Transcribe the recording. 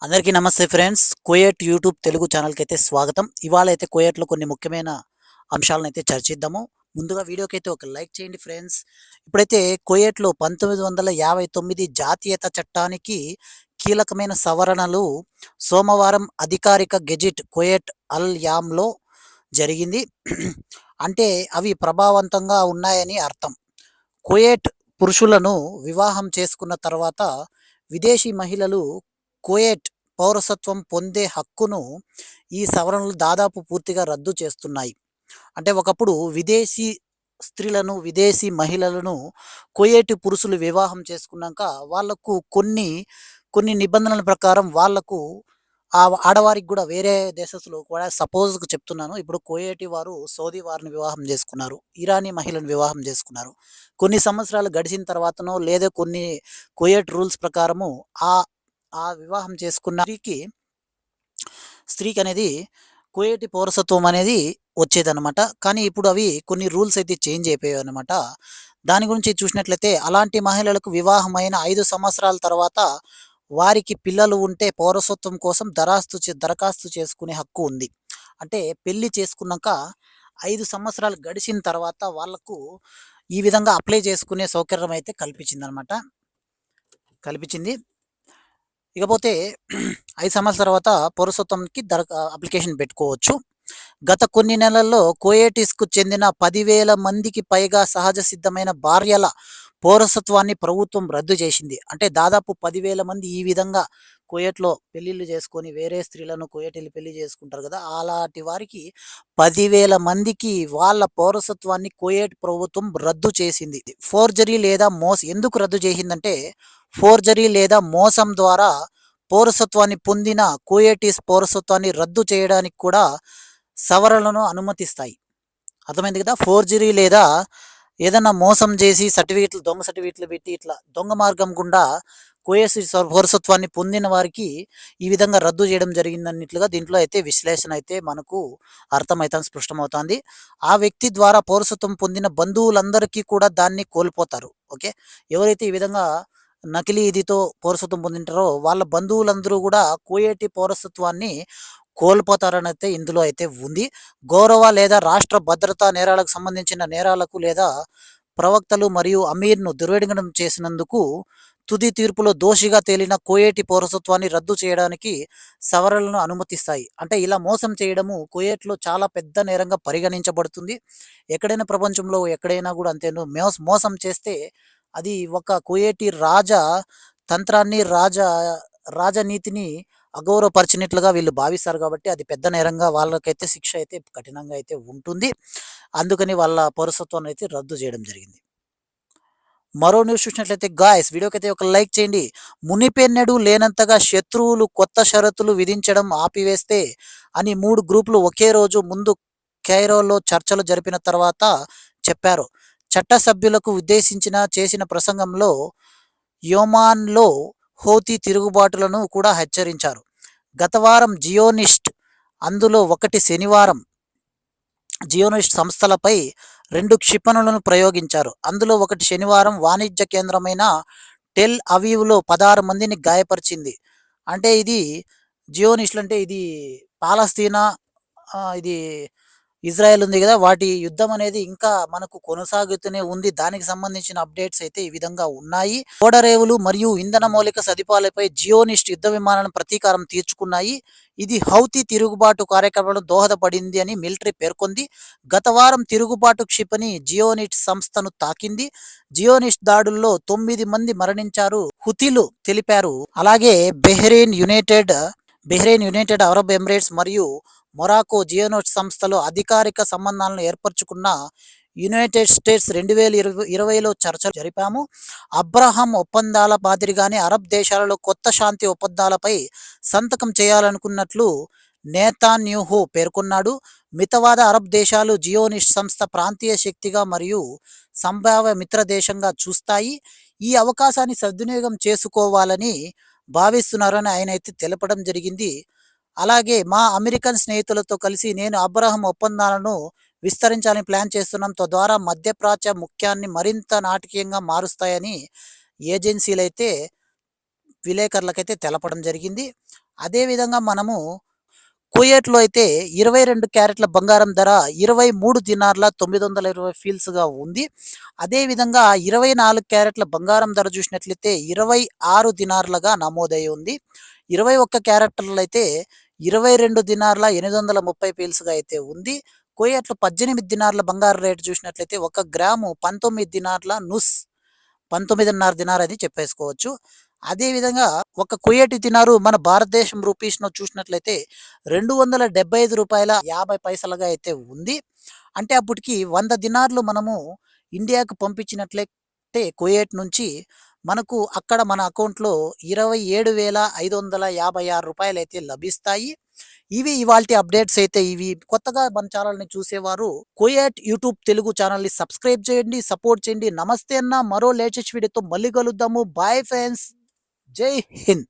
అందరికీ నమస్తే friends. కోయట్ YouTube Telugu ఛానల్‌కి అయితే స్వాగతం. ఇవాళ అయితే కోయట్‌లో కొన్ని ముఖ్యమైన అంశాలను అయితే చర్చిద్దాము. ముందుగా వీడియోకైతే ఒక లైక్ చేయండి ఫ్రెండ్స్. ఇప్పుడైతే కోయట్‌లో 1959 జాతీయత చట్టానికి కీలకమైన సవరణలు సోమవారం అధికారిక గెజిట్ కోయట్ అల్ యామ్‌లో జరిగింది. అంటే అవి ప్రభావవంతంగా ఉన్నాయని అర్థం. కువైట్ పురుషులను వివాహం చేసుకున్న తర్వాత విదేశీ మహిళలు కువైట్ పౌరసత్వం పొందే హక్కును ఈ సవరణలు దాదాపు పూర్తిగా రద్దు చేస్తున్నాయి. అంటే ఒకప్పుడు విదేశీ స్త్రీలను, విదేశీ మహిళలను కువైట్ పురుషులు వివాహం చేసుకున్నాక వాళ్ళకు కొన్ని నిబంధనల ప్రకారం వాళ్ళకు ఆడవారికి గూడా వేరే దేశస్తులు కూడా సపోజ్‌కి చెప్తున్నాను. ఇప్పుడు కువైటీ వారు సౌదీ వారిని వివాహం జేసుకున్నారు. ఇరానీ మహిళను వివాహం జేసుకున్నారు. కొన్ని సంవత్సరాలు గడిచిన తర్వాతనో లేదా కొన్ని కువైట్ రూల్స్ ప్రకారము ఆహ్, ఆ వివాహం చేసుకున్న స్త్రీకనేది కువైటీ పౌరసత్వం అనేది వచ్చేదనమాట. కానీ ఇప్పుడు అవి కొన్ని రూల్స్ అయితే చేంజ్ అయిపోయాయనమాట. దాని గురించి చూసినట్లయితే అలాంటి మహిళలకు వివాహమైన 5 సంవత్సరాల తర్వాత వారికి పిల్లలు ఉంటే పౌరసత్వం కోసం దరఖాస్తు చేసుకునే హక్కు ఉంది. అంటే పెళ్లి చేసుకున్నాక 5 సంవత్సరాలు గడిచిన తర్వాత వాళ్ళకు ఈ విధంగా అప్లై చేసుకునే సౌకర్యం అయితే కల్పించింది. ఇకపోతే 5 సంవత్సరాల తర్వాత పౌరసత్వంకి అప్లికేషన్ పెట్టుకోవచ్చు. గత కొన్ని నెలల్లో కువైటీస్‌కు చెందిన 10,000 మందికి పైగా సహజ సిద్ధమైన భార్యల పౌరసత్వాన్ని ప్రభుత్వం రద్దు చేసింది. అంటే దాదాపు 10,000 మంది ఈ విధంగా కువైట్‌లో పెళ్ళిళ్ళు చేసుకొని వేరే స్త్రీలను కువైటీలు పెళ్లి చేసుకుంటారు కదా! అలాంటి వారికి 10,000 మందికి వాళ్ళ పౌరసత్వాన్ని కువైట్ ప్రభుత్వం రద్దు చేసింది. ఫోర్జరీ లేదా ఎందుకు రద్దు చేసిందంటే ఫోర్జరీ లేదా మోసం ద్వారా పౌరసత్వాన్ని పొందిన కువైటీస్ పౌరసత్వాన్ని రద్దు చేయడానికి కూడా సవరణలను అనుమతిస్తాయి. అర్థమైంది కదా! ఫోర్జరీ లేదా ఏదన్నా మోసం చేసి దొంగ సర్టిఫికేట్లు పెట్టి ఇట్లా దొంగ మార్గం గుండా పౌరసత్వాన్ని పొందిన వారికి ఈ విధంగా రద్దు చేయడం జరిగిందన్నట్లుగా దీంట్లో అయితే విశ్లేషణ అయితే మనకు అర్థమైతాంది, స్పష్టమవుతాంది. ఆ వ్యక్తి ద్వారా పౌరసత్వం పొందిన బంధువులందరికీ కూడా దాన్ని కోల్పోతారు. ఓకే. ఎవరైతే ఈ విధంగా నకిలీ ఇదితో పౌరసత్వం పొందింటారో వాళ్ళ బంధువులందరూ గూడా కువైటీ పౌరసత్వాన్ని కోల్పోతారనైతే ఇందులో అయితే ఉంది. గౌరవ లేదా రాష్ట్ర భద్రతా నేరాలకు సంబంధించిన నేరాలకు లేదా ప్రవక్తలు మరియు అమీర్‌ను దుర్వినియోగం చేసినందుకు తుది తీర్పులో దోషిగా తేలిన కువైటీ పౌరసత్వాన్ని రద్దు చేయడానికి సవరణలను అనుమతిస్తాయి. అంటే ఇలా మోసం చేయడము కువైట్‌లో చాలా పెద్ద నేరంగా పరిగణించబడుతుంది. ఎక్కడైనా ప్రపంచంలో ఎక్కడైనా గూడా అంతే మోసం చేస్తే అది ఒక కువైటీ తంత్రాన్ని, రాజనీతిని అగౌరవపరిచినట్లుగా వీళ్ళు భావిస్తారు కాబట్టి అది పెద్ద నేరంగా వాళ్ళకైతే శిక్ష అయితే కఠినంగా అయితే ఉంటుంది. అందుకని వాళ్ళ పౌరసత్వాన్ని అయితే రద్దు చేయడం జరిగింది. మరో న్యూస్ చూసినట్లయితే గాయ్స్ వీడియోకైతే ఒక లైక్ చేయండి. మునిపెన్నడూ లేనంతగా శత్రువులు కొత్త షరతులు విధించడం ఆపివేస్తే అని 3 గ్రూపులు ఒకే రోజు ముందు కైరోలో చర్చలు జరిపిన తర్వాత చెప్పారు. చట్టసభ్యులకు చేసిన ప్రసంగంలో యొమాన్‌లో హౌతీ తిరుగుబాటులను కూడా హెచ్చరించారు. గత వారం అందులో ఒకటి శనివారం జియోనిస్ట్ సంస్థలపై 2 క్షిపణులను ప్రయోగించారు. అందులో ఒకటి శనివారం వాణిజ్య కేంద్రమైన టెల్ అవీవ్‌లో 16 మందిని గాయపరిచింది. అంటే ఇది జియోనిస్టులు అంటే ఇది పాలస్తీనా ఇది ఇజ్రాయెల్ ఉంది గదా! వాటి యుద్ధం అనేది ఇంకా మనకు కొనసాగుతూనే ఉంది. దానికి సంబంధించిన అప్డేట్స్ అయితే ఈ విధంగా ఉన్నాయి. ఓడరేవులు మరియు ఇంధన మౌలిక సదుపాయాలపై జియోనిస్ట్ యుద్ధ విమానాలను ప్రతీకారం తీర్చుకున్నాయి. ఇది హౌతీ తిరుగుబాటు కార్యక్రమంలో దోహదపడింది అని మిలిటరీ పేర్కొంది. గత వారం తిరుగుబాటు క్షిపణి జియోనిస్ట్ సంస్థను తాకింది. జియోనిస్ట్ దాడుల్లో 9 మంది మరణించారు హుతీలు తెలిపారు. అలాగే బెహ్రెయిన్, యునైటెడ్ అరబ్ ఎమిరేట్స్ మరియు మొరాకో జియోనిస్ట్ సంస్థలు అధికారిక సంబంధాలను ఏర్పరచుకున్న యునైటెడ్ స్టేట్స్ 2020లో చర్చలు జరిపాము. అబ్రహాం ఒప్పందాల మాదిరిగానే అరబ్ దేశాలలో కొత్త శాంతి ఒప్పందాలపై సంతకం చేయాలనుకున్నట్లు నేతాన్యాహు పేర్కొన్నాడు. మితవాద అరబ్ దేశాలు జియోనిస్ట్ సంస్థ ప్రాంతీయ శక్తిగా మరియు సంభావ్య మిత్ర దేశంగా చూస్తాయి. ఈ అవకాశాన్ని సద్వినియోగం చేసుకోవాలని భావిస్తున్నారని ఆయన అయితే తెలపడం జరిగింది. అలాగే మా అమెరికన్ స్నేహితులతో కలిసి నేను అబ్రహాం ఒప్పందాలను విస్తరించాలని ప్లాన్ చేస్తున్నాం. తద్వారా మధ్యప్రాచ్య ముఖ్యాన్ని మరింత నాటకీయంగా మారుస్తాయని ఏజెన్సీలైతే విలేకరులకైతే తెలపడం జరిగింది. అదేవిధంగా మనము కువైట్‌లో అయితే 22 క్యారెట్ల బంగారం ధర 23 దినార్ల 920 ఫీల్స్‌గా ఉంది. అదేవిధంగా 24 క్యారెట్ల బంగారం ధర చూసినట్లయితే 26 దినార్లుగా నమోదై ఉంది. 21 క్యారెట్లయితే 22 దినార్ల 830 ఫీల్స్‌గా అయితే ఉంది. కువైట్‌లో 18 దినార్ల బంగారు రేటు చూసినట్లయితే 1 గ్రాము 19 దినార్ల నుస్ 19.5 దినార్ అని చెప్పేసుకోవచ్చు. అదే విధంగా ఒక కువైటీ దినారు మన భారతదేశం రూపీస్‌లో చూసినట్లయితే రూ. 275.50 అయితే ఉంది. అంటే అప్పటికి 100 దినార్లు మనము ఇండియాకు పంపించినట్లయితే కువైట్ నుంచి మనకు అక్కడ మన అకౌంట్‌లో రూ. 27,556 అయితే లభిస్తాయి. ఇవి ఇవాల్టి అప్డేట్స్ అయితే ఇవి. కొత్తగా మన ఛానెల్‌ని చూసేవారు కోయాట్ యూట్యూబ్ తెలుగు ఛానెల్‌ని సబ్స్క్రైబ్ చేయండి, సపోర్ట్ చేయండి. నమస్తే అన్న మరో లేటెస్ట్ వీడియోతో మళ్ళీ కలుద్దాము. Bye friends. జై హింద్.